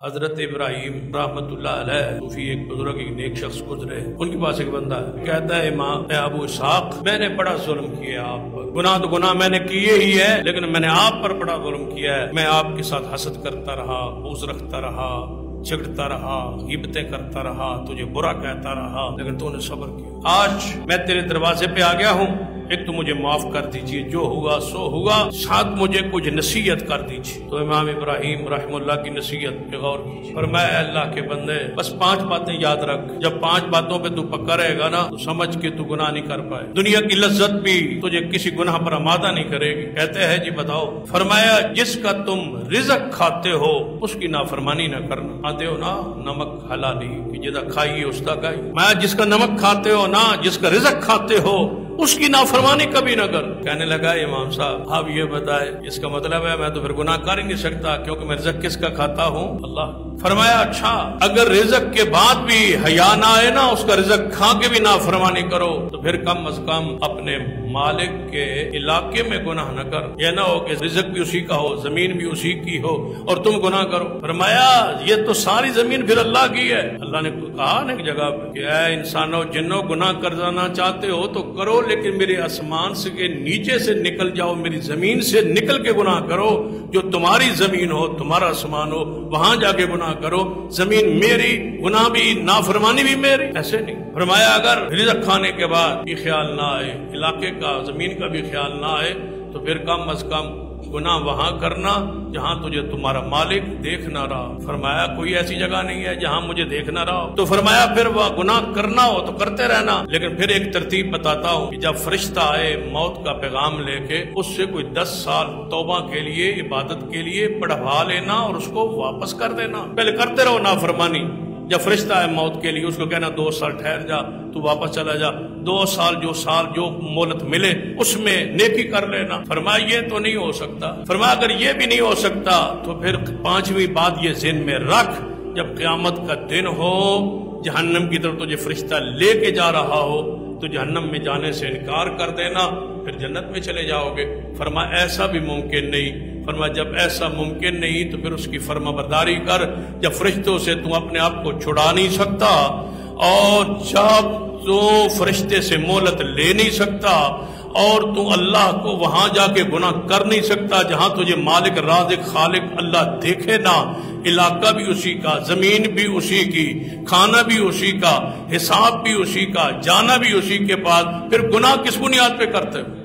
حضرت ابراہیم رحمت اللہ علیہ صوفی ایک بزرگ ایک نیک شخص گزرے، ان کے پاس ایک بندہ ہے، کہتا ہے امام ابو اسحاق میں نے بڑا ظلم کیا آپ پر، گناہ تو گناہ میں نے کیے ہی ہے لیکن میں نے آپ پر بڑا ظلم کیا ہے، میں آپ کے ساتھ حسد کرتا رہا، بغض رکھتا رہا، جھگڑتا رہا، غیبتیں کرتا رہا، تجھے برا کہتا رہا، لیکن تو نے صبر کیا۔ آج میں تیرے دروازے پہ آ گیا ہوں، ایک تو مجھے معاف کر دیجئے، جو ہوا سو ہوا، ساتھ مجھے کچھ نصیحت کر دیجئے۔ تو امام ابراہیم رحم اللہ کی نصیحت پہ غور کیجئے، فرمایا اللہ کے بندے بس 5 باتیں یاد رکھ، جب 5 باتوں پہ تو پکا رہے گا نا تو سمجھ کے تو گناہ نہیں کر پائے، دنیا کی لذت بھی تجھے کسی گناہ پر آمادہ نہیں کرے گی۔ کہتے ہیں جی بتاؤ؟ فرمایا جس کا تم رزق کھاتے ہو اس کی نافرمانی نہ کرنا، کھاتے ہو نا نمک حلالی کہ جدا کھائیے اس کا کھائیے، میں جس کا نمک کھاتے ہو نا، جس کا رزق کھاتے ہو اس کی نافرمانی کبھی نہ کر۔ کہنے لگا امام صاحب آپ یہ بتائے اس کا مطلب ہے میں تو پھر گناہ کر ہی نہیں سکتا کیونکہ میں رزق کس کا کھاتا ہوں؟ اللہ۔ فرمایا اچھا اگر رزق کے بعد بھی حیا نہ آئے نا، اس کا رزق کھا کے بھی نافرمانی کرو تو پھر کم از کم اپنے مالک کے علاقے میں گناہ نہ کر، یہ نہ ہو کہ رزق بھی اسی کا ہو، زمین بھی اسی کی ہو اور تم گناہ کرو۔ فرمایا یہ تو ساری زمین پھر اللہ کی ہے۔ اللہ نے کہا نا ایک جگہ پہ کہ اے انسانوں جنوں گناہ کر جانا چاہتے ہو تو کرو، لیکن میرے آسمان سے کے نیچے سے نکل جاؤ، میری زمین سے نکل کے گناہ کرو، جو تمہاری زمین ہو تمہارا آسمان ہو وہاں جا کے گناہ کرو، زمین میری، گناہ بھی نافرمانی بھی میری، ایسے نہیں۔ فرمایا اگر رزق کھانے کے بعد بھی خیال نہ آئے، علاقے کا زمین کا بھی خیال نہ آئے تو پھر کم از کم گناہ وہاں کرنا جہاں تجھے تمہارا مالک دیکھ نہ رہا۔ فرمایا کوئی ایسی جگہ نہیں ہے جہاں مجھے دیکھ نہ رہا ہو۔ تو فرمایا پھر وہ گناہ کرنا ہو تو کرتے رہنا، لیکن پھر ایک ترتیب بتاتا ہوں کہ جب فرشتہ آئے موت کا پیغام لے کے، اس سے کوئی 10 سال توبہ کے لیے عبادت کے لیے پڑھوا لینا اور اس کو واپس کر دینا۔ پہلے کرتے رہو نافرمانی، جب فرشتہ ہے موت کے لیے اس کو کہنا 2 سال ٹھہر جا، تو واپس چلا جا، 2 سال جو مہلت ملے اس میں نیکی کر لینا۔ فرمایا یہ تو نہیں ہو سکتا۔ فرمایا اگر یہ بھی نہیں ہو سکتا تو پھر 5ویں بات یہ ذہن میں رکھ، جب قیامت کا دن ہو جہنم کی طرف تجھے فرشتہ لے کے جا رہا ہو تو جہنم میں جانے سے انکار کر دینا، پھر جنت میں چلے جاؤ گے۔ فرمایا ایسا بھی ممکن نہیں۔ فرمایا جب ایسا ممکن نہیں تو پھر اس کی فرما برداری کر، جب فرشتوں سے تو اپنے آپ کو چھڑا نہیں سکتا اور جب تو فرشتے سے مہلت لے نہیں سکتا اور تو اللہ کو وہاں جا کے گناہ کر نہیں سکتا جہاں تجھے مالک رازق خالق اللہ دیکھے نا، علاقہ بھی اسی کا، زمین بھی اسی کی، کھانا بھی اسی کا، حساب بھی اسی کا، جانا بھی اسی کے پاس، پھر گناہ کس بنیاد پہ کرتے ہو؟